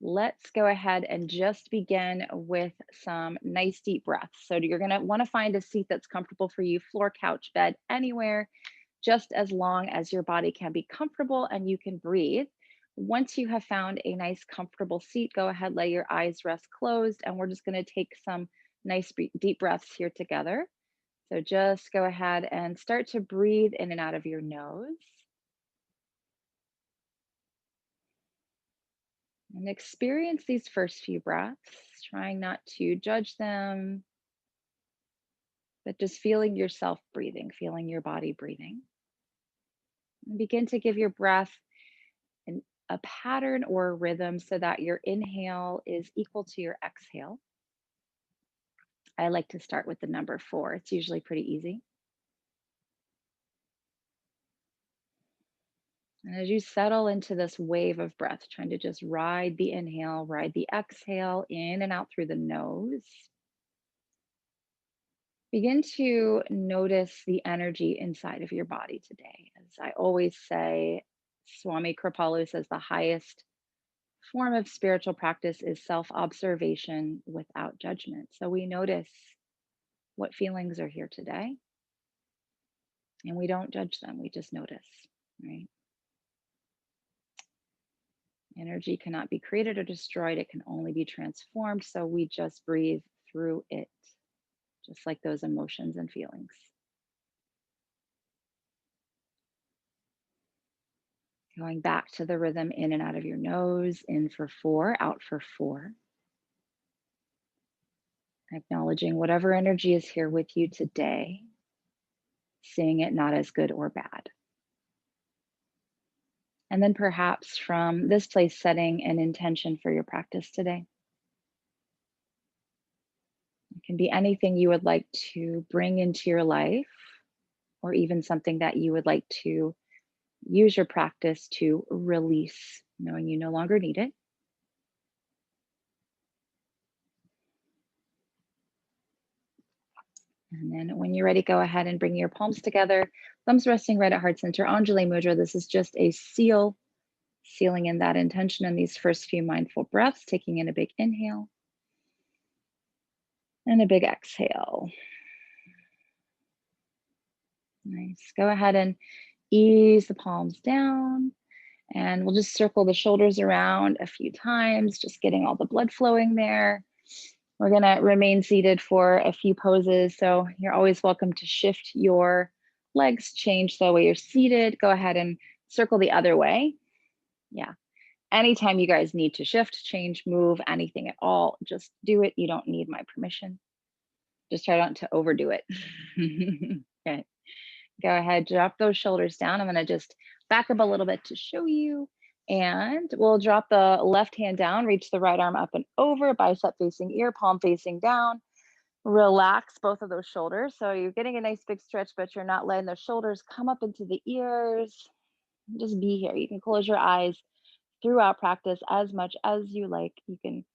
Let's go ahead and just begin with some nice deep breaths. So you're going to want to find a seat that's comfortable for you, floor, couch, bed, anywhere, just as long as your body can be comfortable and you can breathe. Once you have found a nice comfortable seat, go ahead, let your eyes rest closed, and we're just going to take some nice deep breaths here together. So just go ahead and start to breathe in and out of your nose. And experience these first few breaths, trying not to judge them, but just feeling yourself breathing, feeling your body breathing. And begin to give your breath a pattern or a rhythm so that your inhale is equal to your exhale. I like to start with the number 4. It's usually pretty easy. And as you settle into this wave of breath, trying to just ride the inhale, ride the exhale in and out through the nose, begin to notice the energy inside of your body today. As I always say, Swami Kripalu says the highest form of spiritual practice is self observation without judgment. So we notice what feelings are here today and we don't judge them, we just notice, right? Energy cannot be created or destroyed, it can only be transformed. So we just breathe through it, just like those emotions and feelings. Going back to the rhythm in and out of your nose, in for 4, out for 4. Acknowledging whatever energy is here with you today, seeing it not as good or bad. And then perhaps from this place, setting an intention for your practice today. It can be anything you would like to bring into your life, or even something that you would like to use your practice to release, knowing you no longer need it. And then when you're ready, go ahead and bring your palms together, thumbs resting right at heart center, Anjali Mudra. This is just a sealing in that intention in these first few mindful breaths, taking in a big inhale and a big exhale. Nice. Go ahead and ease the palms down, and we'll just circle the shoulders around a few times, just getting all the blood flowing there. We're going to remain seated for a few poses. So you're always welcome to shift your legs, change the way you're seated. Go ahead and circle the other way. Yeah. Anytime you guys need to shift, change, move, anything at all, just do it. You don't need my permission. Just try not to overdo it. Okay. Go ahead, drop those shoulders down. I'm going to just back up a little bit to show you. And we'll drop the left hand down, reach the right arm up and over, bicep facing ear, palm facing down. Relax both of those shoulders. So you're getting a nice big stretch, but you're not letting the shoulders come up into the ears. Just be here. You can close your eyes throughout practice as much as you like. You can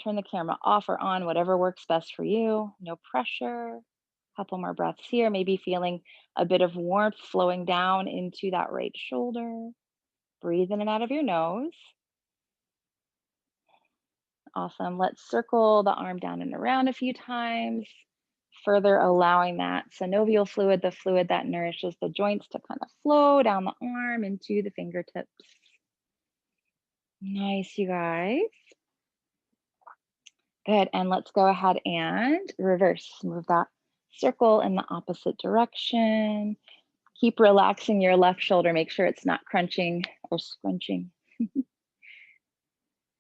turn the camera off or on, whatever works best for you. No pressure. Couple more breaths here, maybe feeling a bit of warmth flowing down into that right shoulder. Breathe in and out of your nose. Awesome. Let's circle the arm down and around a few times, further allowing that synovial fluid, the fluid that nourishes the joints, to kind of flow down the arm into the fingertips. Nice, you guys. Good. And let's go ahead and reverse. Move that circle in the opposite direction. Keep relaxing your left shoulder. Make sure it's not crunching or scrunching.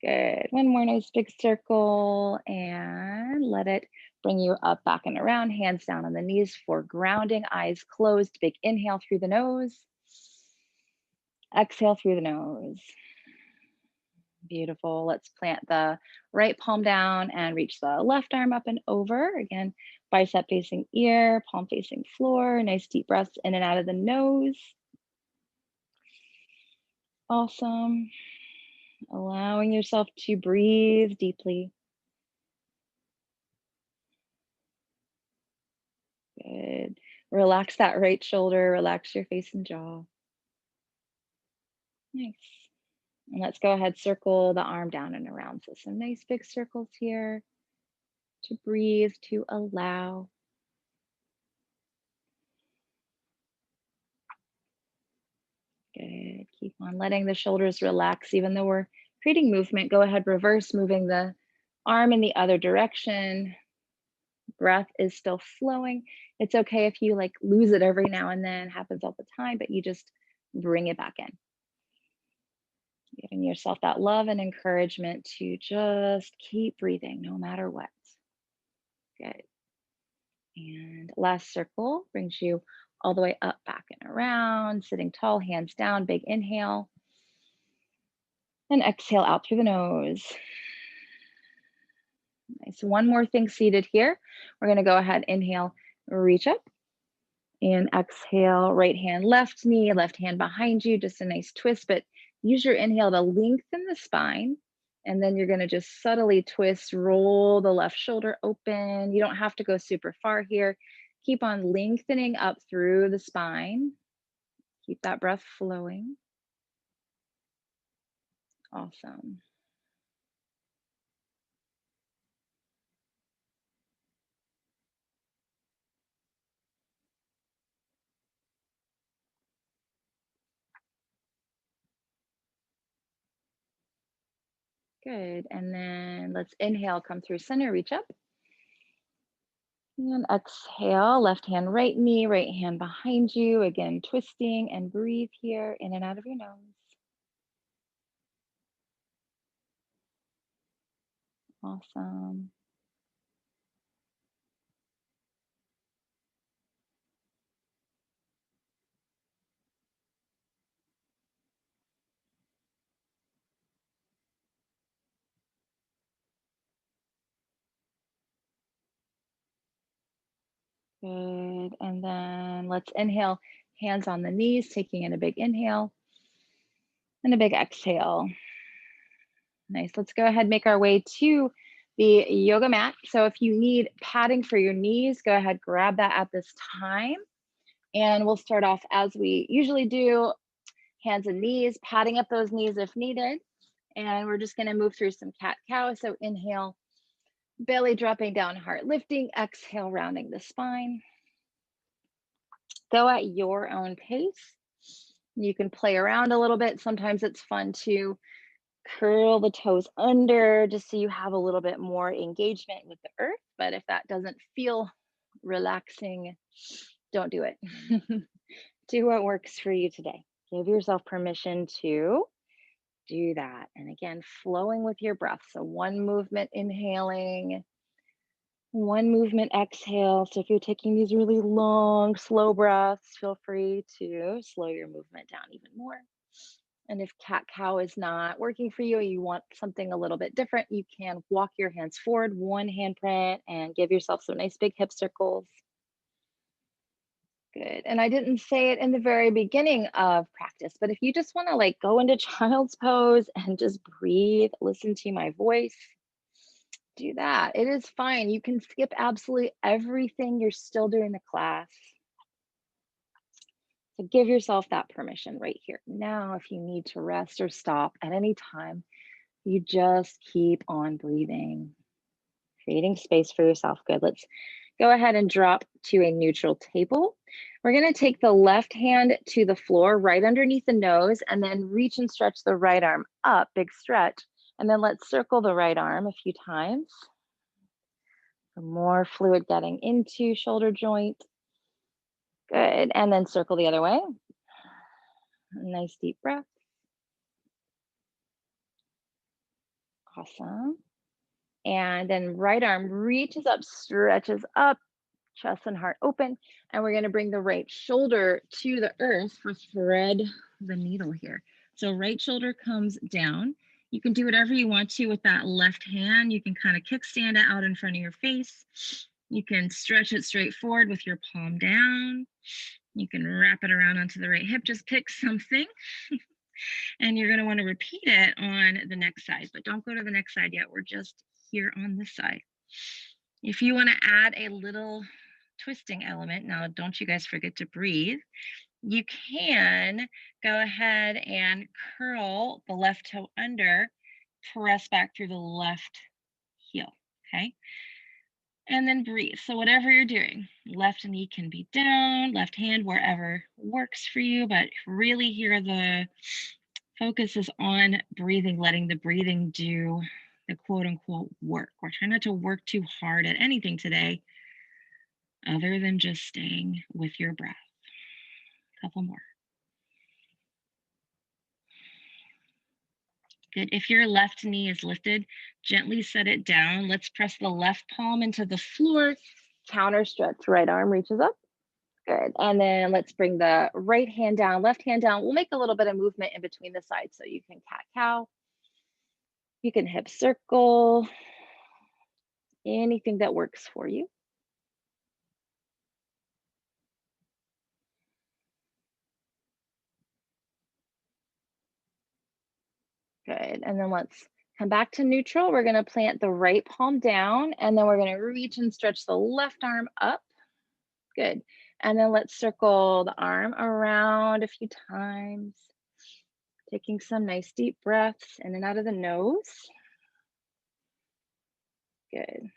Good. One more nice big circle and let it bring you up, back, and around. Hands down on the knees for grounding. Eyes closed. Big inhale through the nose. Exhale through the nose. Beautiful. Let's plant the right palm down and reach the left arm up and over. Again, bicep facing ear, palm facing floor. Nice deep breaths in and out of the nose. Awesome. Allowing yourself to breathe deeply. Good. Relax that right shoulder, relax your face and jaw. Nice. And let's go ahead, circle the arm down and around. So some nice big circles here to breathe, to allow. Good. Keep on letting the shoulders relax, even though we're creating movement. Go ahead, reverse, moving the arm in the other direction. Breath is still flowing. It's okay if you like lose it every now and then, happens all the time, but you just bring it back in. Giving yourself that love and encouragement to just keep breathing no matter what. Good. And last circle brings you all the way up, back, and around, sitting tall, hands down, big inhale. And exhale out through the nose. Nice. One more thing seated here. We're going to go ahead, inhale, reach up. And exhale, right hand, left knee, left hand behind you, just a nice twist, but use your inhale to lengthen the spine. And then you're gonna just subtly twist, roll the left shoulder open. You don't have to go super far here. Keep on lengthening up through the spine. Keep that breath flowing. Awesome. Good. And then let's inhale, come through center, reach up. And exhale, left hand, right knee, right hand behind you. Again, twisting and breathe here in and out of your nose. Awesome. Good. And then let's inhale, hands on the knees, taking in a big inhale and a big exhale. Nice. Let's go ahead, make our way to the yoga mat. So if you need padding for your knees, go ahead, grab that at this time. And we'll start off as we usually do, hands and knees, padding up those knees if needed. And we're just going to move through some cat cow. So inhale, belly dropping down, heart lifting, exhale, rounding the spine. Go at your own pace. You can play around a little bit. Sometimes it's fun to curl the toes under just so you have a little bit more engagement with the earth. But if that doesn't feel relaxing, don't do it. Do what works for you today. Give yourself permission to do that. And again, flowing with your breath. So one movement, inhaling, one movement, exhale. So if you're taking these really long, slow breaths, feel free to slow your movement down even more. And if cat cow is not working for you, you want something a little bit different, you can walk your hands forward, one handprint, and give yourself some nice big hip circles. Good. And I didn't say it in the very beginning of practice, but if you just want to like go into child's pose and just breathe, listen to my voice, do that. It is fine. You can skip absolutely everything. You're still doing the class. So give yourself that permission right here. Now, if you need to rest or stop at any time, you just keep on breathing, creating space for yourself. Good. Let's go ahead and drop to a neutral table. We're going to take the left hand to the floor right underneath the nose and then reach and stretch the right arm up, big stretch. And then let's circle the right arm a few times for more fluid getting into shoulder joint. Good. And then circle the other way. Nice deep breath. Awesome. And then right arm reaches up, stretches up, chest and heart open. And we're going to bring the right shoulder to the earth for thread the needle here. So right shoulder comes down. You can do whatever you want to with that left hand. You can kind of kickstand it out in front of your face. You can stretch it straight forward with your palm down. You can wrap it around onto the right hip. Just pick something. And you're going to want to repeat it on the next side, but don't go to the next side yet. We're just here on this side. If you want to add a little twisting element, now don't you guys forget to breathe. You can go ahead and curl the left toe under, press back through the left heel, okay? And then breathe. So whatever you're doing, left knee can be down, left hand, wherever works for you, but really here the focus is on breathing, letting the breathing do the quote unquote work. We're trying not to work too hard at anything today other than just staying with your breath. A couple more. Good. If your left knee is lifted, gently set it down. Let's press the left palm into the floor. Counter stretch. Right arm reaches up. Good. And then let's bring the right hand down, left hand down. We'll make a little bit of movement in between the sides. So you can cat cow. You can hip circle. Anything that works for you. Good. And then let's come back to neutral. We're going to plant the right palm down, and then we're going to reach and stretch the left arm up. Good. And then let's circle the arm around a few times, taking some nice deep breaths in and out of the nose. Good.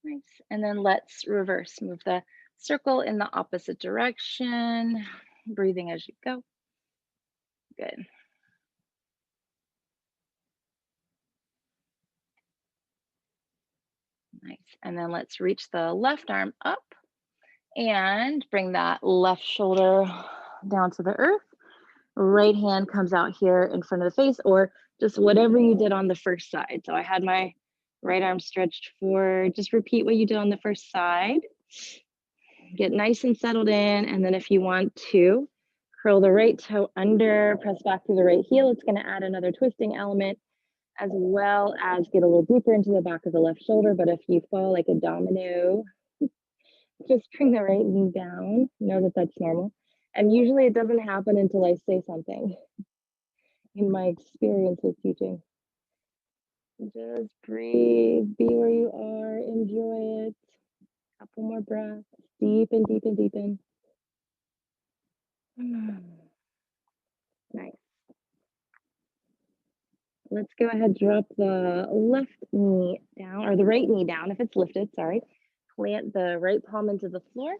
Nice. And then let's reverse. Move the circle in the opposite direction, breathing as you go. Good. Nice. And then let's reach the left arm up and bring that left shoulder down to the earth. Right hand comes out here in front of the face, or just whatever you did on the first side. So I had my right arm stretched forward. Just repeat what you did on the first side. Get nice and settled in. And then if you want to, curl the right toe under, press back through the right heel. It's going to add another twisting element, as well as get a little deeper into the back of the left shoulder. But if you fall like a domino, just bring the right knee down. Know that that's normal. And usually it doesn't happen until I say something, in my experience with teaching. Just breathe, be where you are, enjoy it. Couple more breaths. Deepen, deepen, deepen. Nice. Let's go ahead, drop the left knee down, or the right knee down if it's lifted, sorry. Plant the right palm into the floor.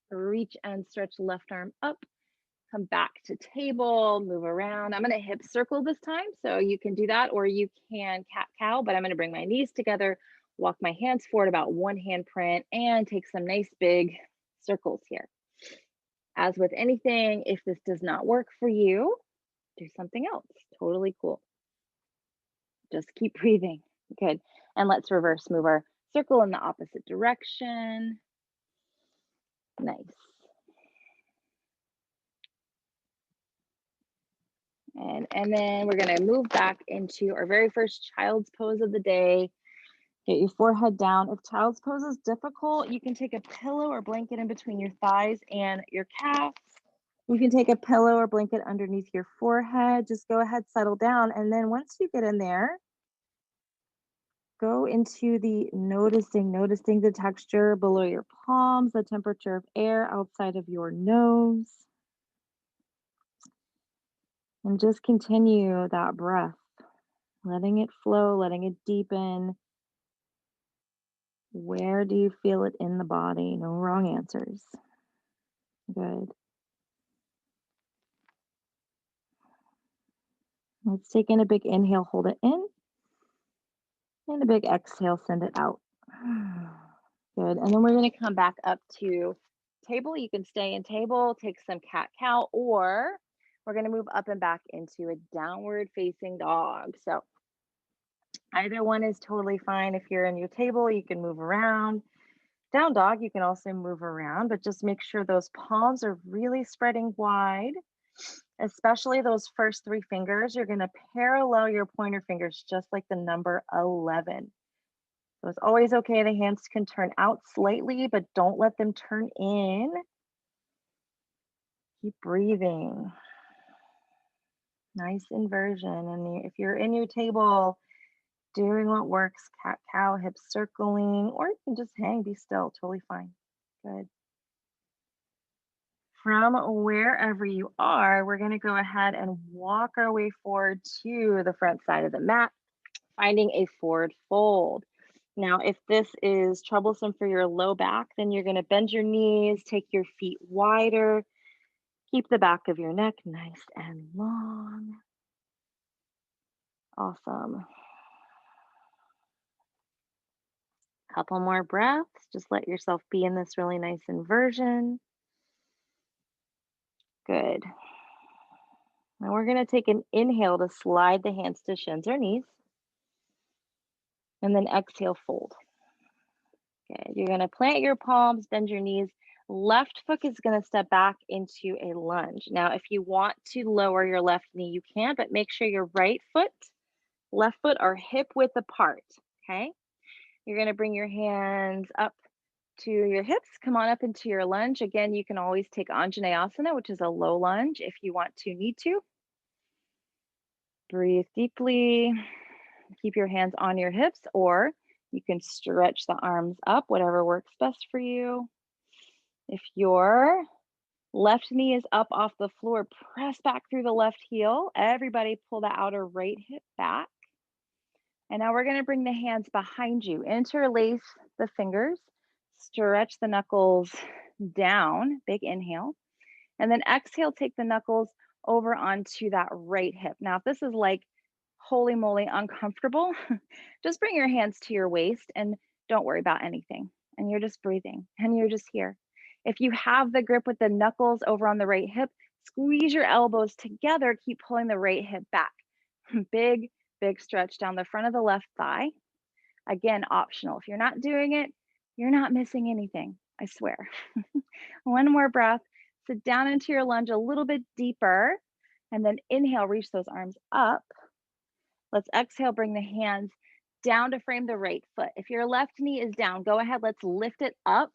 Reach and stretch left arm up. Come back to table, move around. I'm gonna hip circle this time, so you can do that, or you can cat cow, but I'm gonna bring my knees together, walk my hands forward about one hand print, and take some nice big circles here. As with anything, if this does not work for you, do something else. Totally cool. Just keep breathing. Good. And let's reverse move our circle in the opposite direction. Nice. And then we're going to move back into our very first child's pose of the day. Get your forehead down. If child's pose is difficult, you can take a pillow or blanket in between your thighs and your calves. You can take a pillow or blanket underneath your forehead. Just go ahead, settle down. And then once you get in there, go into the noticing the texture below your palms, the temperature of air outside of your nose. And just continue that breath, letting it flow, letting it deepen. Where do you feel it in the body? No wrong answers. Good. Let's take in a big inhale, hold it in. And a big exhale, send it out. Good. And then we're going to come back up to table. You can stay in table, take some cat cow, or we're going to move up and back into a downward facing dog. So either one is totally fine. If you're in your table, you can move around. Down dog, you can also move around, but just make sure those palms are really spreading wide, especially those first three fingers. You're going to parallel your pointer fingers just like the number 11. So it's always okay. The hands can turn out slightly, but don't let them turn in. Keep breathing. Nice inversion. And if you're in your table, doing what works, cat cow, hips circling, or you can just hang, be still, totally fine. Good. From wherever you are, we're going to go ahead and walk our way forward to the front side of the mat, finding a forward fold. Now, if this is troublesome for your low back, then you're going to bend your knees, take your feet wider, keep the back of your neck nice and long. Awesome. Couple more breaths. Just let yourself be in this really nice inversion. Good. Now we're going to take an inhale to slide the hands to shins or knees, and then exhale, fold. Good. You're going to plant your palms, bend your knees. Left foot is going to step back into a lunge. Now, if you want to lower your left knee, you can, but make sure your right foot, left foot are hip width apart. Okay. You're going to bring your hands up to your hips. Come on up into your lunge. Again, you can always take Anjaneyasana, which is a low lunge if you want to, need to. Breathe deeply. Keep your hands on your hips, or you can stretch the arms up, whatever works best for you. If your left knee is up off the floor, press back through the left heel. Everybody pull the outer right hip back. And now we're going to bring the hands behind you. Interlace the fingers. Stretch the knuckles down. Big inhale. And then exhale, take the knuckles over onto that right hip. Now, if this is like holy moly uncomfortable, just bring your hands to your waist and don't worry about anything. And you're just breathing and you're just here. If you have the grip with the knuckles over on the right hip, squeeze your elbows together, keep pulling the right hip back. Big, big stretch down the front of the left thigh. Again, optional. If you're not doing it, you're not missing anything, I swear. One more breath. Sit down into your lunge a little bit deeper, and then inhale, reach those arms up. Let's exhale, bring the hands down to frame the right foot. If your left knee is down, go ahead, let's lift it up.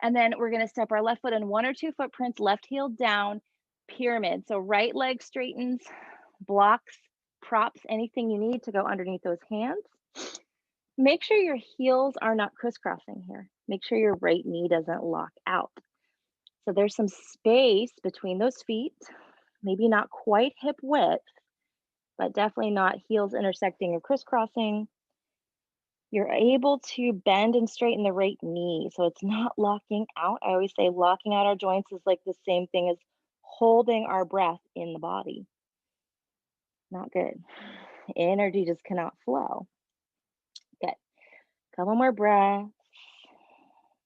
And then we're gonna step our left foot in one or two footprints, left heel down, pyramid. So right leg straightens, blocks, props, anything you need to go underneath those hands. Make sure your heels are not crisscrossing here. Make sure your right knee doesn't lock out. So there's some space between those feet, maybe not quite hip width, but definitely not heels intersecting or crisscrossing. You're able to bend and straighten the right knee, so it's not locking out. I always say locking out our joints is like the same thing as holding our breath in the body. Not good. Energy just cannot flow. Good. Couple more breaths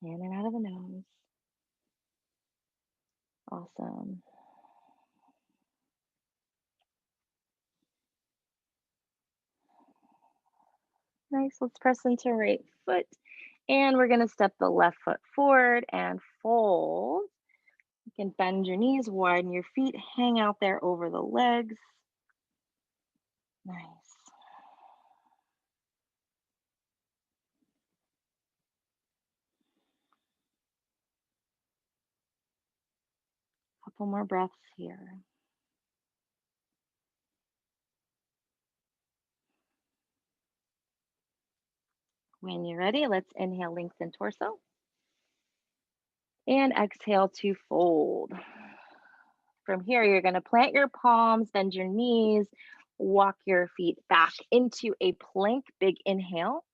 in and out of the nose. Awesome. Nice. Let's press into right foot. And we're going to step the left foot forward and fold. You can bend your knees, widen your feet, hang out there over the legs. Nice. Couple more breaths here. When you're ready, let's inhale, lengthen torso. And exhale to fold. From here, you're going to plant your palms, bend your knees, walk your feet back into a plank. Big inhale.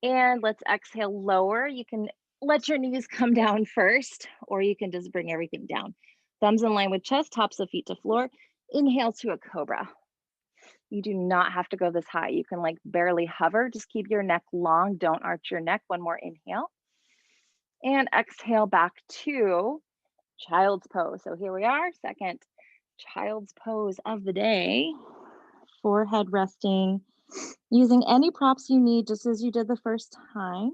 And let's exhale, lower. You can let your knees come down first, or you can just bring everything down. Thumbs in line with chest, tops of feet to floor. Inhale to a cobra. You do not have to go this high. You can like barely hover. Just keep your neck long. Don't arch your neck. One more inhale. And exhale back to child's pose. So here we are, second child's pose of the day. Forehead resting, using any props you need, just as you did the first time,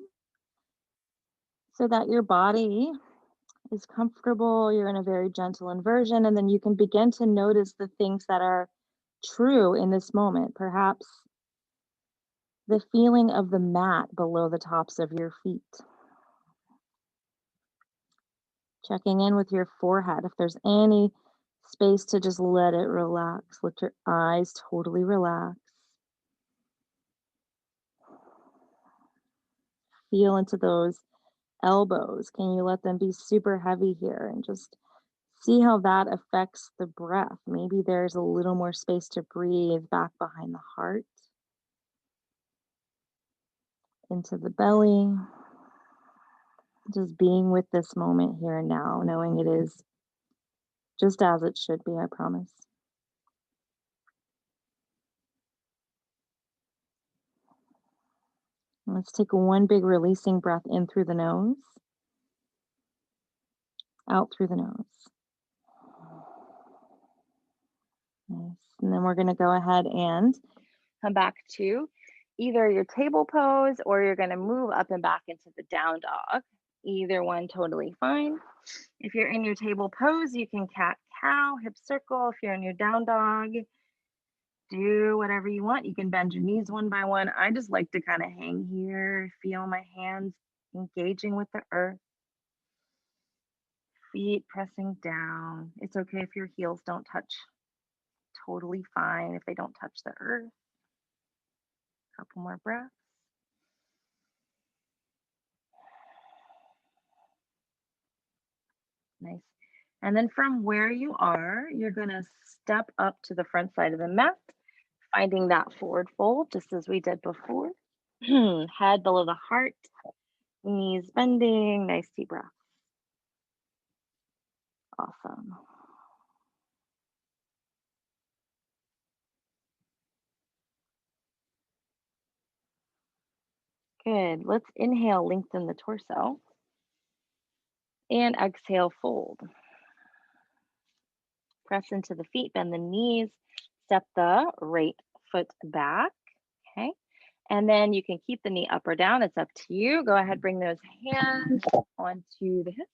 so that your body is comfortable. You're in a very gentle inversion, and then you can begin to notice the things that are true in this moment. Perhaps the feeling of the mat below the tops of your feet. Checking in with your forehead. If there's any space to just let it relax, let your eyes totally relax. Feel into those elbows. Can you let them be super heavy here and just See how that affects the breath. Maybe there's a little more space to breathe back behind the heart, into the belly. Just being with this moment here and now, knowing it is just as it should be, I promise. Let's take one big releasing breath in through the nose, out through the nose. Nice. And then we're going to go ahead and come back to either your table pose or you're going to move up and back into the down dog. Either one totally fine. If you're in your table pose, you can cat cow, hip circle. If you're in your down dog, do whatever you want. You can bend your knees one by one. I just like to kind of hang here, feel my hands engaging with the earth, feet pressing down. It's okay if your heels don't touch. Totally fine if they don't touch the earth. Couple more breaths. Nice. And then from where you are, you're going to step up to the front side of the mat, finding that forward fold, just as we did before. Head below the heart, knees bending, nice deep breath. Awesome. Good. Let's inhale, lengthen the torso. And exhale, fold. Press into the feet, bend the knees, step the right foot back. Okay. And then you can keep the knee up or down. It's up to you. Go ahead, bring those hands onto the hips,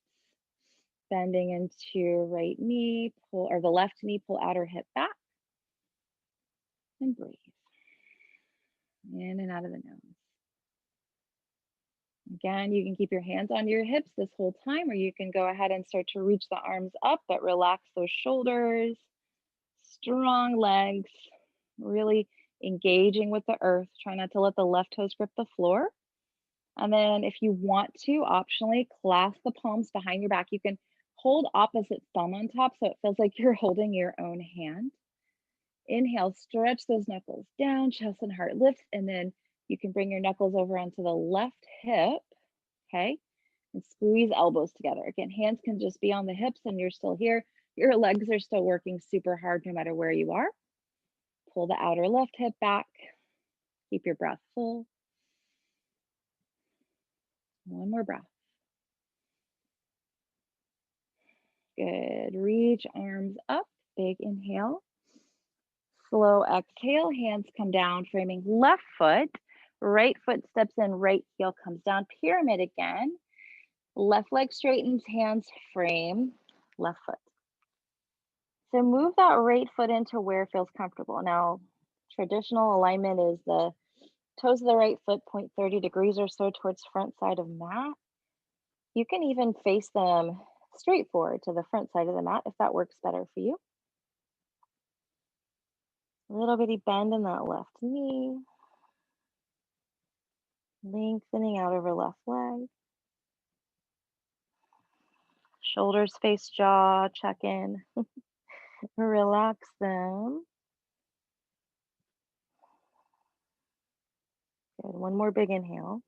bending into your right knee, pull, or the left knee, pull outer hip back, and breathe. In and out of the nose. Again, you can keep your hands on your hips this whole time, or you can go ahead and start to reach the arms up, but relax those shoulders, strong legs, really engaging with the earth. Try not to let the left toes grip the floor. And then if you want to, optionally clasp the palms behind your back. You can hold opposite thumb on top so it feels like you're holding your own hand. Inhale, stretch those knuckles down, chest and heart lifts, and then you can bring your knuckles over onto the left hip, okay? And squeeze elbows together. Again, hands can just be on the hips and you're still here. Your legs are still working super hard no matter where you are. Pull the outer left hip back. Keep your breath full. One more breath. Good. Reach arms up. Big inhale. Slow exhale. Hands come down, framing left foot. Right foot steps in, right heel comes down. Pyramid again. Left leg straightens, hands frame, left foot. So move that right foot into where it feels comfortable. Now, traditional alignment is the toes of the right foot point 30 degrees or so towards front side of mat. You can even face them straight forward to the front side of the mat if that works better for you. A little bitty bend in that left knee. Lengthening out over left leg. Shoulders face jaw, check in. Relax them. Good. One more big inhale.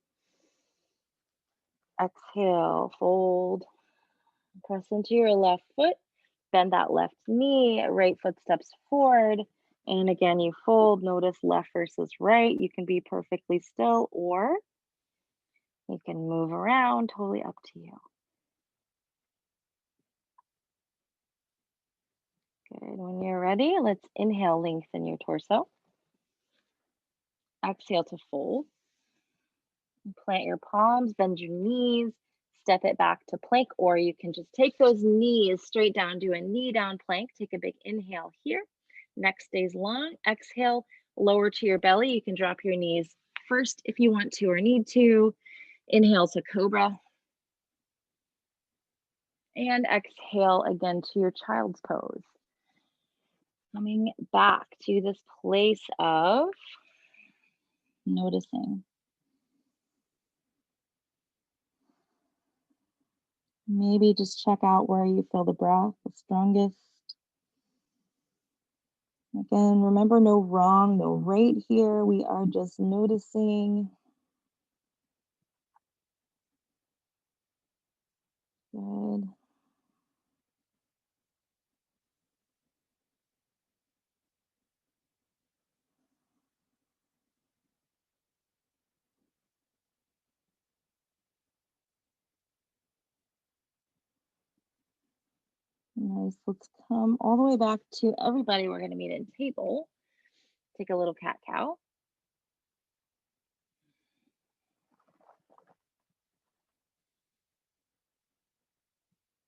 Exhale, fold. Press into your left foot. Bend that left knee. Right foot steps forward. And again, you fold. Notice left versus right. You can be perfectly still or you can move around. Totally up to you. Good. When you're ready, let's inhale, lengthen your torso. Exhale to fold. Plant your palms, bend your knees, step it back to plank, or you can just take those knees straight down, do a knee down plank. Take a big inhale here. Neck stays long. Exhale, lower to your belly. You can drop your knees first if you want to or need to. Inhale to cobra. And exhale again to your child's pose. Coming back to this place of noticing. Maybe just check out where you feel the breath the strongest. Again, remember no wrong, no right here. We are just noticing. Good. Nice. Let's come all the way back to everybody. We're going to meet in table. Take a little cat cow.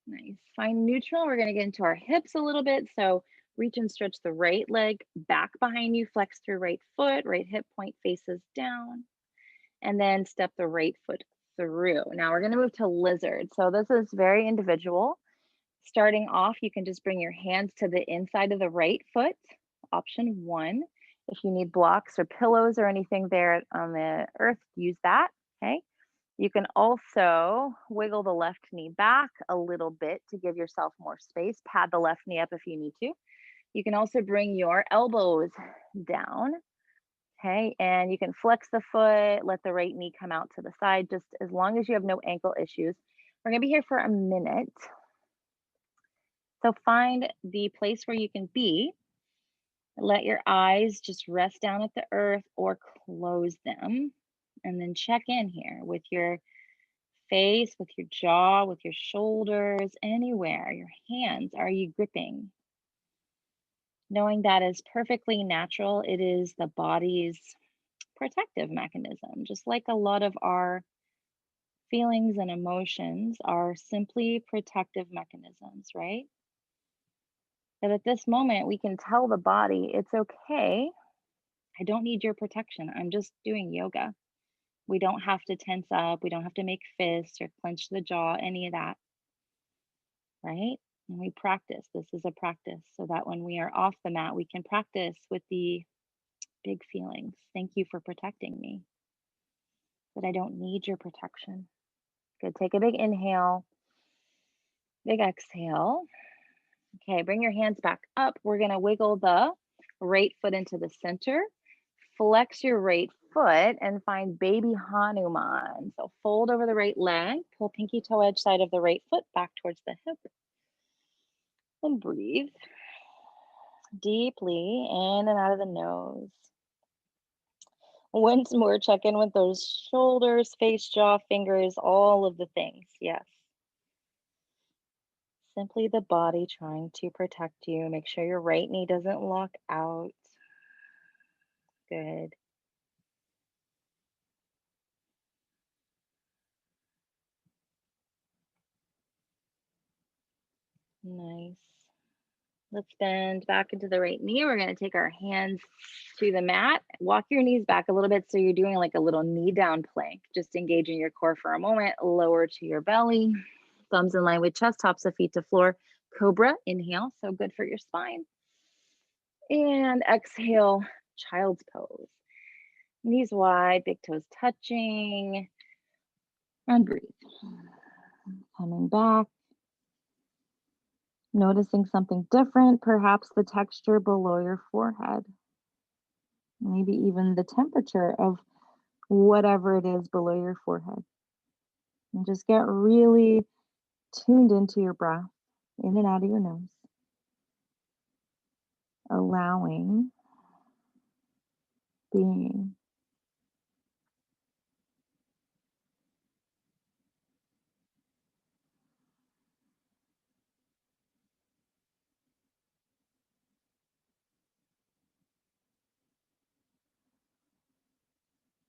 Nice. Find neutral. We're going to get into our hips a little bit. So reach and stretch the right leg back behind you. Flex through right foot. Right hip point faces down. And then step the right foot through. Now we're going to move to lizard. So this is very individual. Starting off, you can just bring your hands to the inside of the right foot. Option 1. If you need blocks or pillows or anything there on the earth, use that. Okay. You can also wiggle the left knee back a little bit to give yourself more space. Pad the left knee up if you need to. You can also bring your elbows down. Okay, and you can flex the foot, let the right knee come out to the side, just as long as you have no ankle issues. We're gonna be here for a minute. So find the place where you can be. Let your eyes just rest down at the earth or close them. And then check in here with your face, with your jaw, with your shoulders, anywhere, your hands. Are you gripping? Knowing that is perfectly natural. It is the body's protective mechanism, just like a lot of our feelings and emotions are simply protective mechanisms, right? That at this moment, we can tell the body, it's okay. I don't need your protection. I'm just doing yoga. We don't have to tense up. We don't have to make fists or clench the jaw, any of that, right? And we practice. This is a practice so that when we are off the mat, we can practice with the big feelings. Thank you for protecting me, but I don't need your protection. Good. Take a big inhale, big exhale. Okay, bring your hands back up. We're going to wiggle the right foot into the center. Flex your right foot and find baby Hanuman. So fold over the right leg, pull pinky toe edge side of the right foot back towards the hip. And breathe deeply in and out of the nose. Once more, check in with those shoulders, face, jaw, fingers, all of the things. Yes. Simply the body trying to protect you. Make sure your right knee doesn't lock out. Good. Nice. Let's bend back into the right knee. We're going to take our hands to the mat. Walk your knees back a little bit so you're doing like a little knee down plank. Just engaging your core for a moment. Lower to your belly. Thumbs in line with chest, tops of feet to floor. Cobra, inhale. So good for your spine. And exhale, child's pose. Knees wide, big toes touching. And breathe. Coming back. Noticing something different, perhaps the texture below your forehead. Maybe even the temperature of whatever it is below your forehead. And just get really tuned into your breath in and out of your nose. Allowing, being.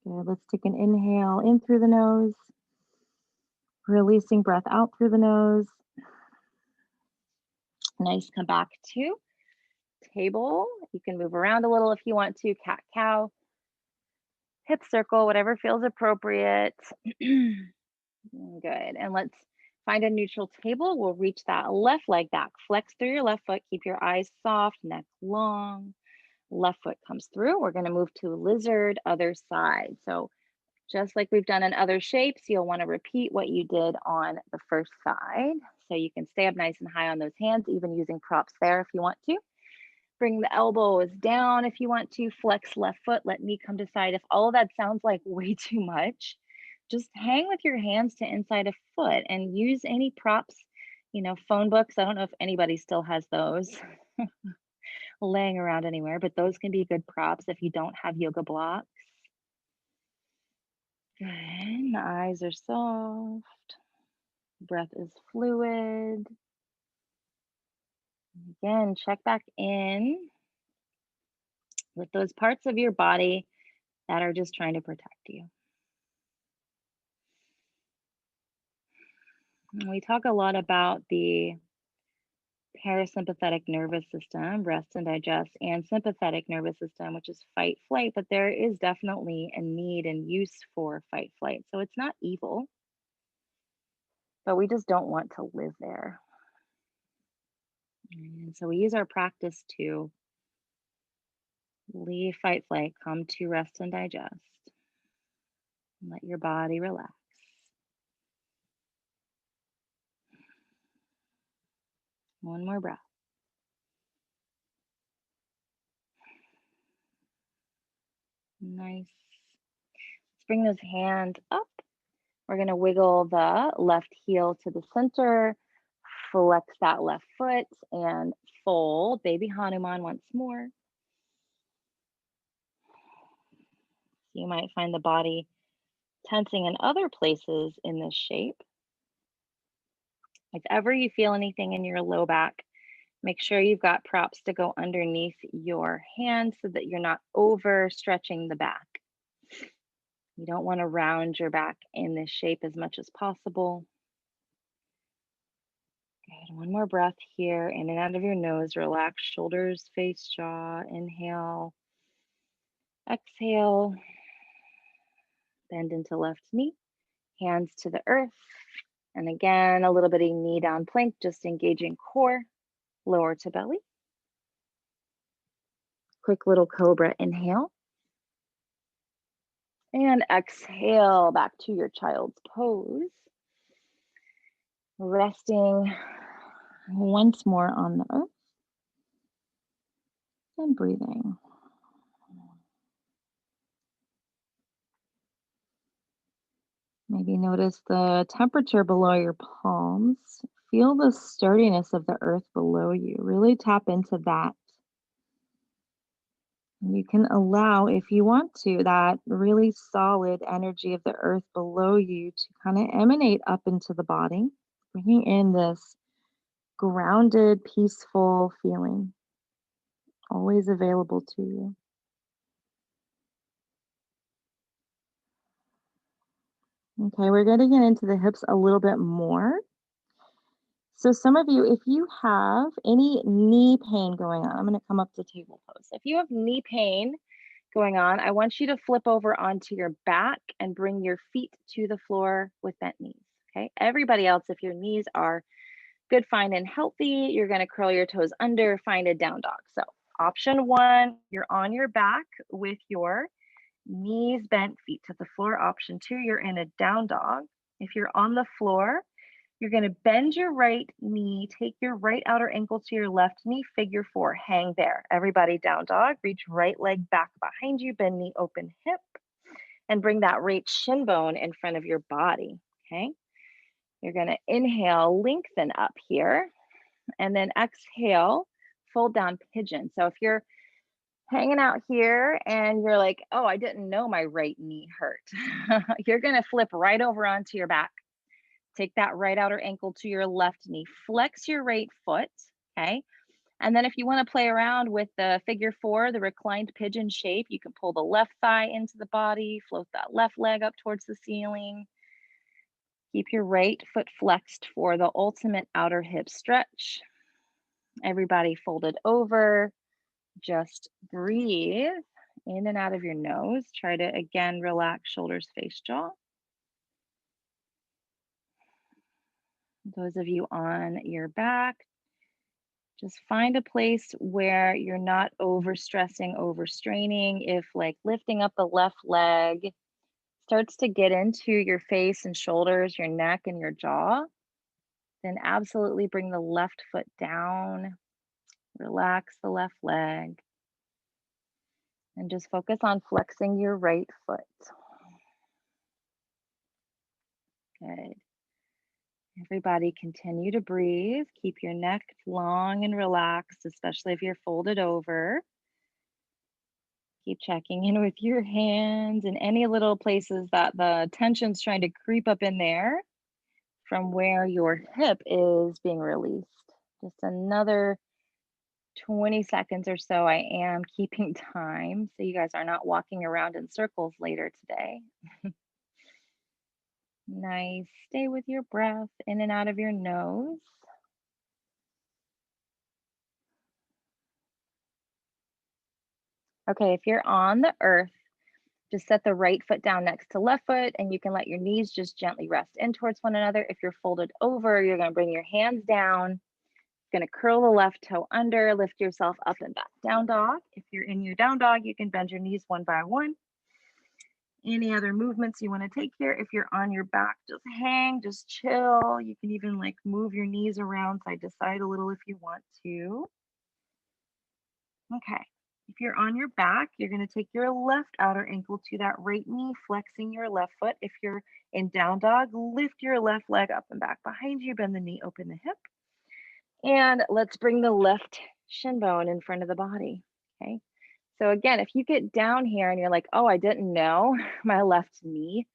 Good. Let's take an inhale in through the nose, releasing breath out through the nose. Nice. Come back to table. You can move around a little if you want to. Cat cow, hip circle, whatever feels appropriate. Good. And let's find a neutral table. We'll reach that left leg back. Flex through your left foot. Keep your eyes soft, neck long. Left foot comes through. We're going to move to lizard, other side. So Just like we've done in other shapes, you'll want to repeat what you did on the first side. So you can stay up nice and high on those hands, even using props there if you want to. Bring the elbows down if you want to. Flex left foot, let knee come to side. If all of that sounds like way too much, just hang with your hands to inside a foot and use any props, phone books. I don't know if anybody still has those laying around anywhere, but those can be good props if you don't have yoga blocks. Good. The eyes are soft. Breath is fluid. Again, check back in with those parts of your body that are just trying to protect you. And we talk a lot about the parasympathetic nervous system, rest and digest, and sympathetic nervous system, which is fight flight, but there is definitely a need and use for fight flight. So it's not evil, but we just don't want to live there. And so we use our practice to leave fight flight, come to rest and digest, and let your body relax. One more breath. Nice. Let's bring those hands up. We're going to wiggle the left heel to the center, flex that left foot, and fold baby Hanuman once more. You might find the body tensing in other places in this shape. If ever you feel anything in your low back, make sure you've got props to go underneath your hands so that you're not over stretching the back. You don't want to round your back in this shape as much as possible. Good. One more breath here. In and out of your nose. Relax shoulders, face, jaw. Inhale. Exhale. Bend into left knee. Hands to the earth. And again, a little bit of knee down plank, just engaging core. Lower to belly. Quick little cobra inhale. And exhale back to your child's pose. Resting once more on the earth. And breathing. Maybe notice the temperature below your palms. Feel the sturdiness of the earth below you. Really tap into that. You can allow, if you want to, that really solid energy of the earth below you to kind of emanate up into the body, bringing in this grounded, peaceful feeling, always available to you. Okay, we're getting into the hips a little bit more. So some of you, if you have any knee pain going on, I'm going to come up to table pose. If you have knee pain going on, I want you to flip over onto your back and bring your feet to the floor with bent knees. Okay. Everybody else, if your knees are good, fine, and healthy, you're going to curl your toes under, find a down dog. So option one, you're on your back with your knees bent, feet to the floor. Option two, you're in a down dog. If you're on the floor, you're going to bend your right knee, take your right outer ankle to your left knee, figure four, hang there. Everybody down dog, reach right leg back behind you, bend knee, open hip, and bring that right shin bone in front of your body, okay? You're going to inhale, lengthen up here, and then exhale, fold down pigeon. So if you're hanging out here and you're like, oh, I didn't know my right knee hurt, you're going to flip right over onto your back. Take that right outer ankle to your left knee. Flex your right foot, okay? And then if you want to play around with the figure four, the reclined pigeon shape, you can pull the left thigh into the body, float that left leg up towards the ceiling. Keep your right foot flexed for the ultimate outer hip stretch. Everybody folded over. Just breathe in and out of your nose. Try to, again, relax shoulders, face, jaw. Those of you on your back, just find a place where you're not overstressing, overstraining. If like lifting up the left leg starts to get into your face and shoulders, your neck and your jaw, then absolutely bring the left foot down, relax the left leg, and just focus on flexing your right foot. Good. Everybody continue to breathe. Keep your neck long and relaxed, especially if you're folded over. Keep checking in with your hands and any little places that the tension's trying to creep up in there from where your hip is being released. Just another 20 seconds or so. I am keeping time so you guys are not walking around in circles later today. Nice. Stay with your breath in and out of your nose. Okay, if you're on the earth, just set the right foot down next to left foot, and you can let your knees just gently rest in towards one another. If you're folded over, you're going to bring your hands down. You're going to curl the left toe under, lift yourself up and back. Down dog. If you're in your down dog, you can bend your knees one by one. Any other movements you want to take here? If you're on your back, just hang, just chill. You can even like move your knees around side to side a little if you want to. Okay. If you're on your back, you're going to take your left outer ankle to that right knee, flexing your left foot. If you're in down dog, lift your left leg up and back behind you, bend the knee, open the hip. And let's bring the left shin bone in front of the body. Okay. So again, if you get down here and you're like, oh, I didn't know my left knee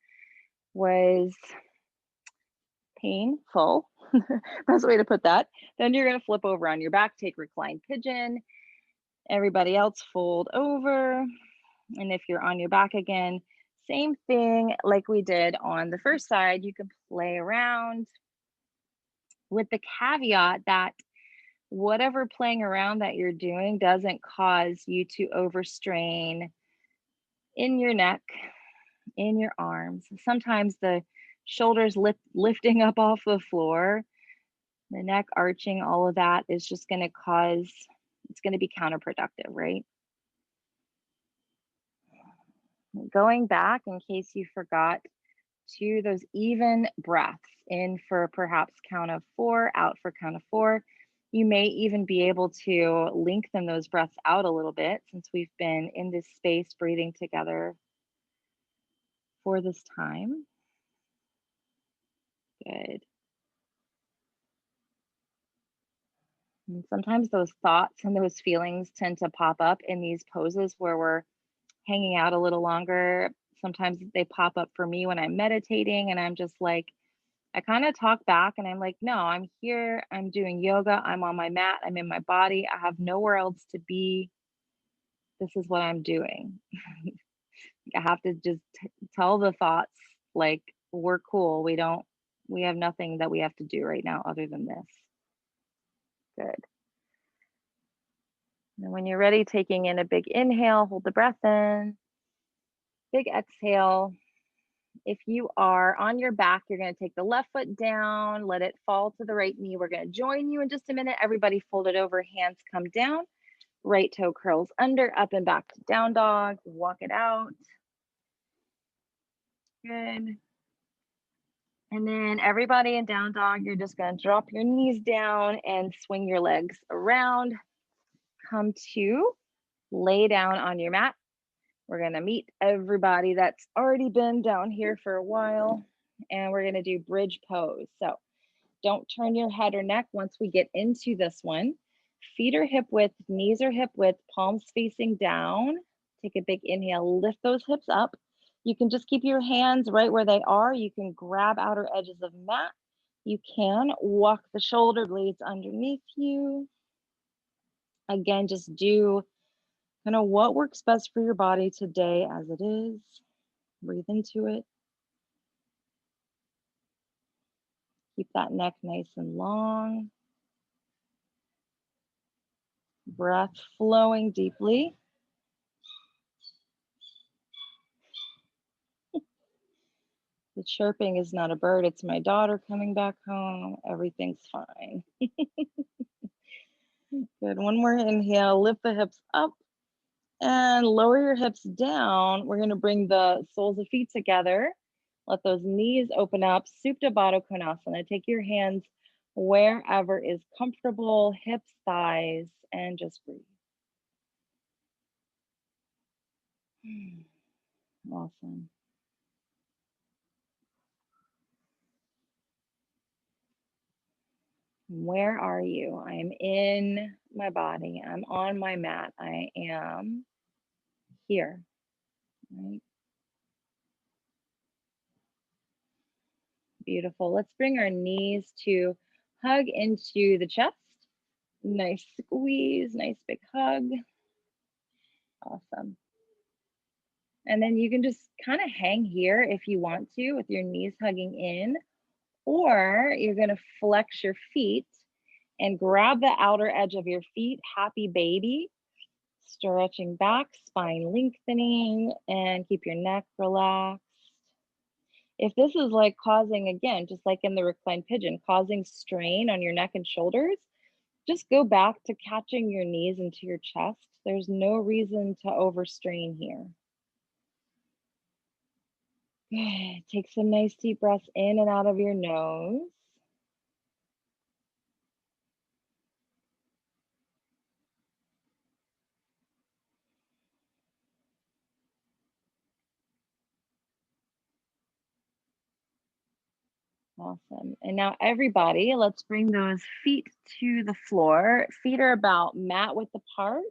was painful, best way to put that, then you're going to flip over on your back, take reclined pigeon. Everybody else fold over. And if you're on your back again, same thing like we did on the first side, you can play around with the caveat that whatever playing around that you're doing doesn't cause you to overstrain in your neck, in your arms. Sometimes the shoulders lifting up off the floor, the neck arching, all of that is just going to cause, it's going to be counterproductive, right? Going back in case you forgot to those even breaths, in for perhaps count of 4, out for count of 4. You may even be able to lengthen those breaths out a little bit since we've been in this space breathing together for this time. Good. And sometimes those thoughts and those feelings tend to pop up in these poses where we're hanging out a little longer. Sometimes they pop up for me when I'm meditating and I'm just like, I kind of talk back and I'm like, no, I'm here. I'm doing yoga. I'm on my mat. I'm in my body. I have nowhere else to be. This is what I'm doing. I have to just tell the thoughts like, we're cool. We have nothing that we have to do right now other than this. Good. And when you're ready, taking in a big inhale, hold the breath in. Big exhale. If you are on your back, you're going to take the left foot down, let it fall to the right knee. We're going to join you in just a minute. Everybody fold it over, hands come down. Right toe curls under, up and back to down dog. Walk it out. Good. And then everybody in down dog, you're just going to drop your knees down and swing your legs around. Come to lay down on your mat. We're going to meet everybody that's already been down here for a while, and we're going to do bridge pose. So don't turn your head or neck once we get into this one. Feet are hip width, knees are hip width, palms facing down. Take a big inhale, lift those hips up. You can just keep your hands right where they are. You can grab outer edges of mat. You can walk the shoulder blades underneath you. Again, just do kind of what works best for your body today as it is. Breathe into it. Keep that neck nice and long. Breath flowing deeply. The chirping is not a bird, it's my daughter coming back home. Everything's fine. Good. One more inhale, lift the hips up And lower your hips down. We're gonna bring the soles of feet together. Let those knees open up. Supta Baddha Konasana. Take your hands wherever is comfortable, hips, thighs, and just breathe. Awesome. Where are you? I am in my body. I'm on my mat. I am here, right? Beautiful. Let's bring our knees to hug into the chest. Nice squeeze, nice big hug. Awesome. And then you can just kind of hang here if you want to with your knees hugging in, or you're going to flex your feet and grab the outer edge of your feet, happy baby, stretching back, spine lengthening, and keep your neck relaxed. If this is like causing, again, just like in the reclined pigeon, causing strain on your neck and shoulders, just go back to catching your knees into your chest. There's no reason to overstrain here. Good. Take some nice deep breaths in and out of your nose. Awesome. And now everybody, let's bring those feet to the floor. Feet are about mat width apart.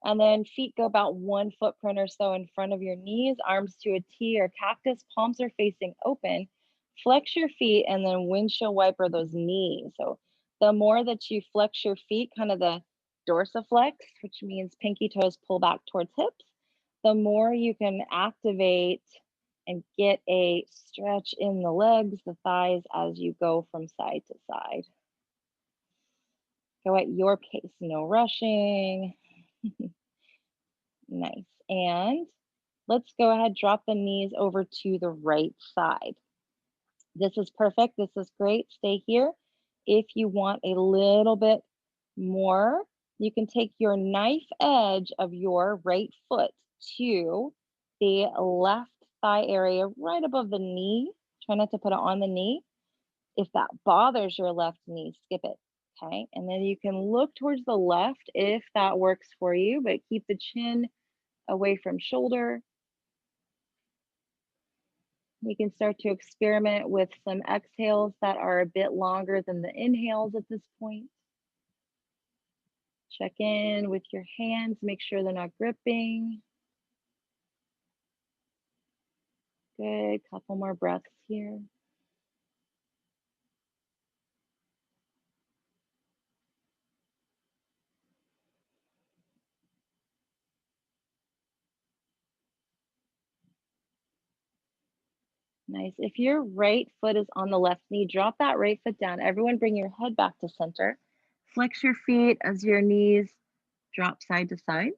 And then feet go about 1 footprint or so in front of your knees, arms to a T or cactus, palms are facing open. Flex your feet and then windshield wiper those knees. So the more that you flex your feet, kind of the dorsiflex, which means pinky toes pull back towards hips, the more you can activate and get a stretch in the legs, the thighs as you go from side to side. Go at your pace, no rushing. Nice. And let's go ahead, drop the knees over to the right side. This is perfect. This is great. Stay here. If you want a little bit more, you can take your knife edge of your right foot to the left thigh area right above the knee. Try not to put it on the knee. If that bothers your left knee, skip it. Okay. And then you can look towards the left if that works for you, but keep the chin away from shoulder. You can start to experiment with some exhales that are a bit longer than the inhales at this point. Check in with your hands, make sure they're not gripping. Good, couple more breaths here. Nice. If your right foot is on the left knee, drop that right foot down. Everyone bring your head back to center. Flex your feet as your knees drop side to side.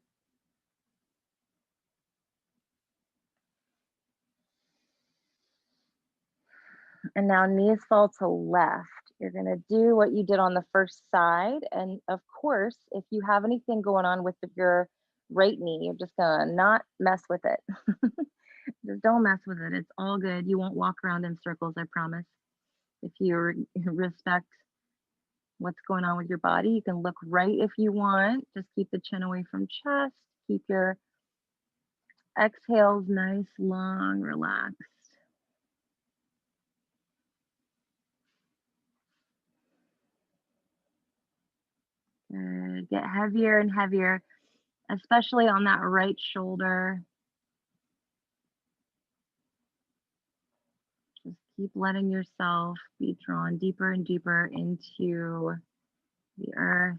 And now knees fall to left. You're gonna do what you did on the first side. And of course, if you have anything going on with your right knee, you're just gonna not mess with it. Just don't mess with it. It's all good. You won't walk around in circles, I promise. If you respect what's going on with your body, you can look right if you want. Just keep the chin away from chest. Keep your exhales nice, long, relaxed. Good. Get heavier and heavier, especially on that right shoulder. Just keep letting yourself be drawn deeper and deeper into the earth.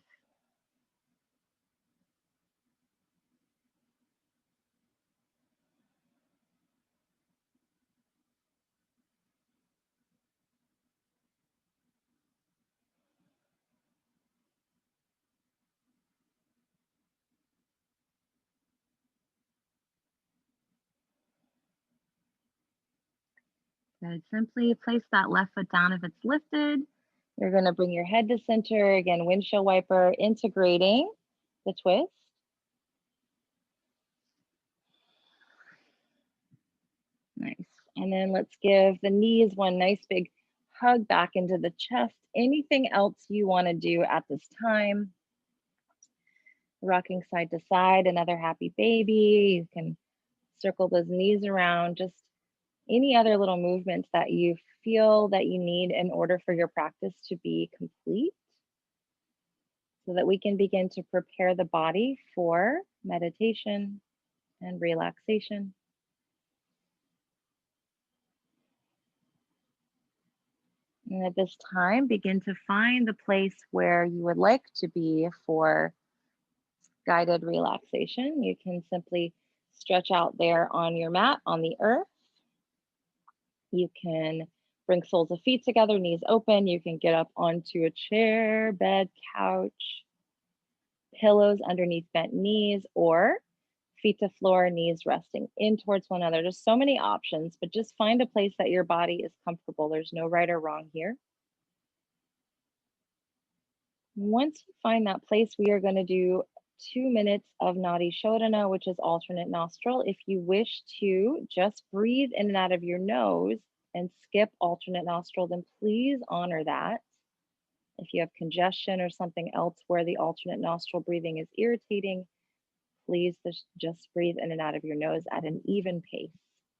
Good. Simply place that left foot down if it's lifted. You're going to bring your head to center. Again, windshield wiper, integrating the twist. And then let's give the knees one nice big hug back into the chest. Anything else you want to do at this time? Rocking side to side, another happy baby. You can circle those knees around, just any other little movements that you feel that you need in order for your practice to be complete, so that we can begin to prepare the body for meditation and relaxation. And at this time, begin to find the place where you would like to be for guided relaxation. You can simply stretch out there on your mat on the earth. You can bring soles of feet together, knees open. You can get up onto a chair, bed, couch, pillows underneath bent knees, or feet to floor, knees resting in towards one another. There's so many options, but just find a place that your body is comfortable. There's no right or wrong here. Once you find that place, we are going to do 2 minutes of Nadi Shodhana, which is alternate nostril. If you wish to just breathe in and out of your nose and skip alternate nostril, then please honor that. If you have congestion or something else where the alternate nostril breathing is irritating, please just breathe in and out of your nose at an even pace.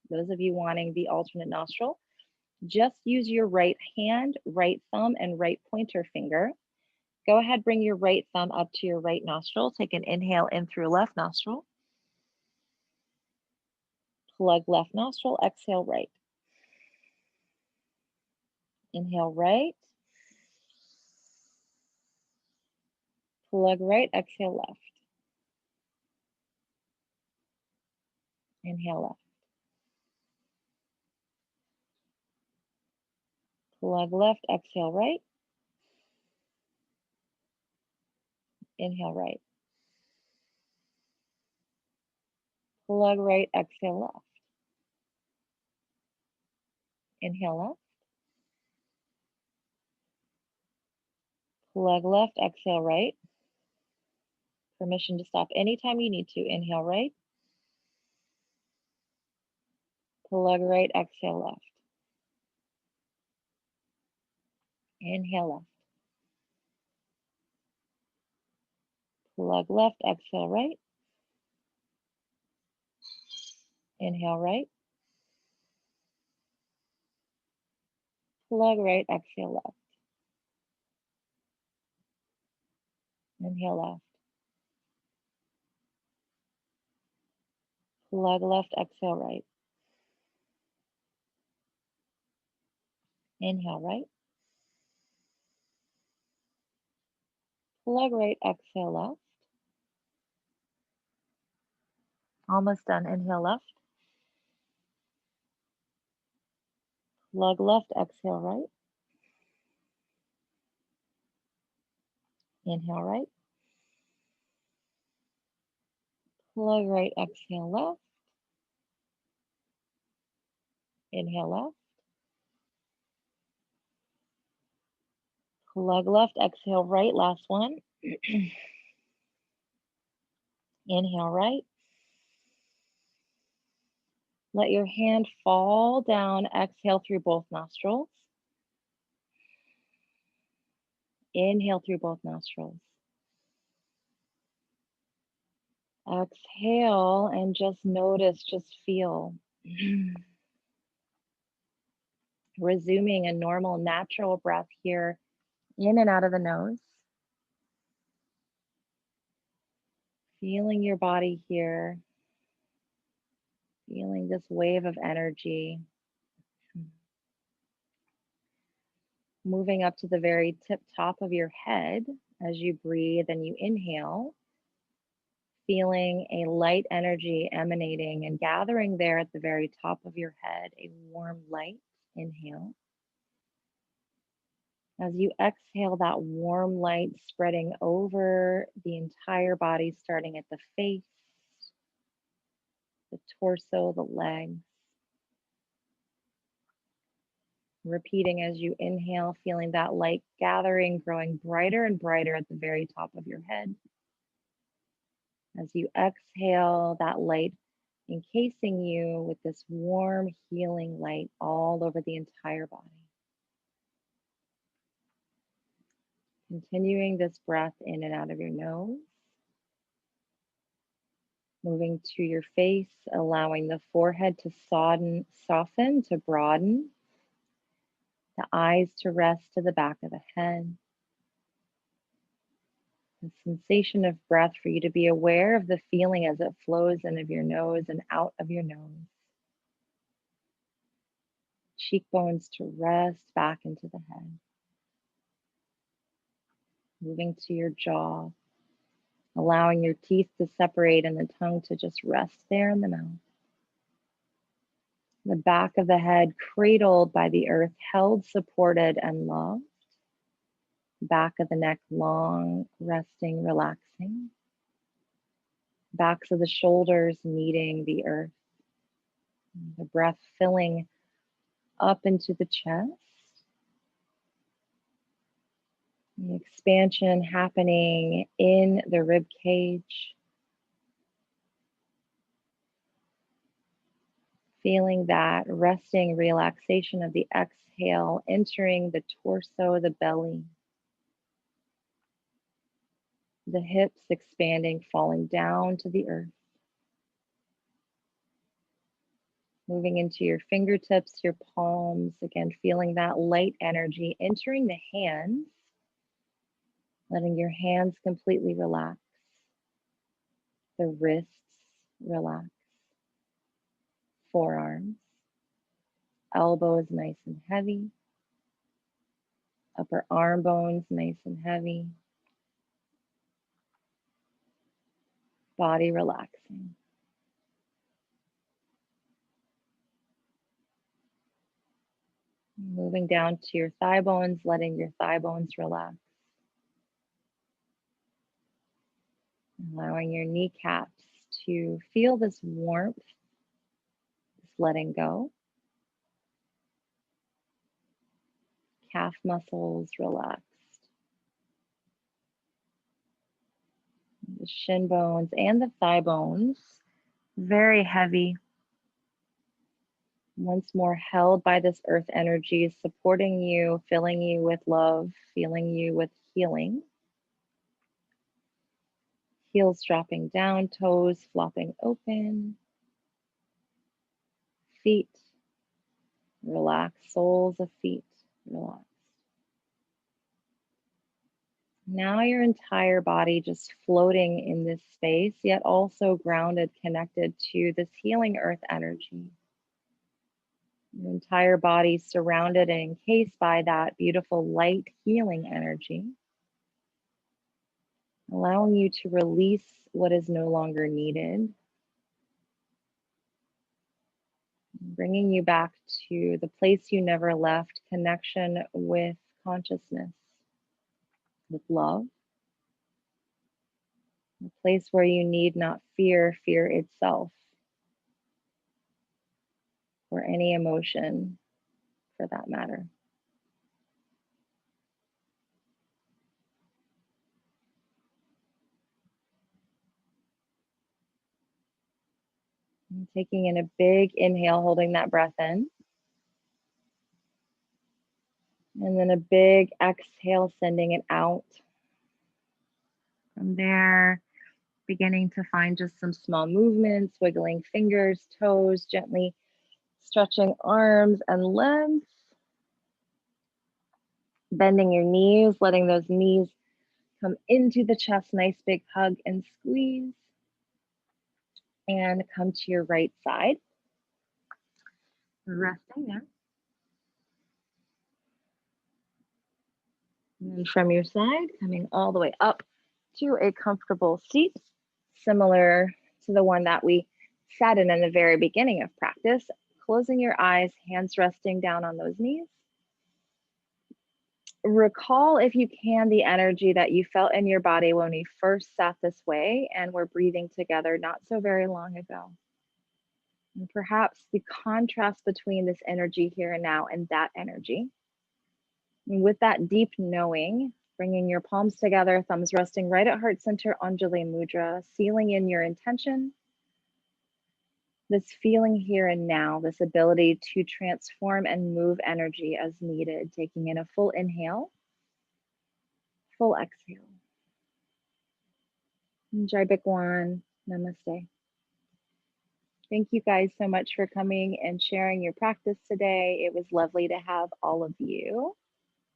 Those of you wanting the alternate nostril, just use your right hand, right thumb, and right pointer finger. Go ahead, bring your right thumb up to your right nostril. Take an inhale in through left nostril. Plug left nostril, exhale right. Inhale right. Plug right, exhale left. Inhale left. Plug left, exhale right. Inhale right. Plug right, exhale left. Inhale left. Plug left, exhale right. Permission to stop anytime you need to. Inhale right. Plug right, exhale left. Inhale left. Plug left, exhale right. Inhale right. Plug right, exhale left. Inhale left. Plug left, exhale right. Inhale right. Plug right, exhale left. Almost done. Inhale left. Plug left, exhale right. Inhale right. Plug right, exhale left. Inhale left. Plug left, exhale right. Last one. Inhale right. Let your hand fall down. Exhale through both nostrils. Inhale through both nostrils. Exhale and just notice, just feel. Resuming a normal, natural breath here, in and out of the nose. Feeling your body here. Feeling this wave of energy. Moving up to the very tip top of your head as you breathe and you inhale. Feeling a light energy emanating and gathering there at the very top of your head, a warm light. Inhale. As you exhale, that warm light spreading over the entire body, starting at the face, the torso, the legs. Repeating as you inhale, feeling that light gathering, growing brighter and brighter at the very top of your head. As you exhale, that light encasing you with this warm, healing light all over the entire body. Continuing this breath in and out of your nose, moving to your face, allowing the forehead to soften, to broaden, the eyes to rest to the back of the head. The sensation of breath for you to be aware of the feeling as it flows in of your nose and out of your nose. Cheekbones to rest back into the head. Moving to your jaw, allowing your teeth to separate and the tongue to just rest there in the mouth. The back of the head cradled by the earth, held, supported, and loved. Back of the neck long, resting, relaxing. Backs of the shoulders meeting the earth. The breath filling up into the chest. The expansion happening in the rib cage. Feeling that resting relaxation of the exhale entering the torso, the belly. The hips expanding, falling down to the earth. Moving into your fingertips, your palms, again, feeling that light energy entering the hands, letting your hands completely relax. The wrists relax. Forearms, elbows nice and heavy. Upper arm bones nice and heavy. Body relaxing. Moving down to your thigh bones, letting your thigh bones relax. Allowing your kneecaps to feel this warmth, this letting go. Calf muscles relaxed. The shin bones and the thigh bones, very heavy. Once more held by this earth energy, supporting you, filling you with love, filling you with healing. Heels dropping down, toes flopping open. Feet relaxed, soles of feet relaxed. Now your entire body just floating in this space, yet also grounded, connected to this healing earth energy. Your entire body surrounded and encased by that beautiful light healing energy, allowing you to release what is no longer needed, bringing you back to the place you never left, connection with consciousness, with love, a place where you need not fear itself, or any emotion for that matter. And taking in a big inhale, holding that breath in. And then a big exhale, sending it out. From there, beginning to find just some small movements, wiggling fingers, toes, gently stretching arms and legs. Bending your knees, letting those knees come into the chest, nice big hug and squeeze. And come to your right side. Resting there. And then from your side, coming all the way up to a comfortable seat, similar to the one that we sat in the very beginning of practice. Closing your eyes, hands resting down on those knees. Recall, if you can, the energy that you felt in your body when we first sat this way and were breathing together not so very long ago. And perhaps the contrast between this energy here and now and that energy. And with that deep knowing, bringing your palms together, thumbs resting right at heart center, Anjali Mudra, sealing in your intention. this feeling here and now, this ability to transform and move energy as needed, taking in a full inhale, full exhale. Jai Bhagwan. Namaste. Thank you guys so much for coming and sharing your practice today. It was lovely to have all of you.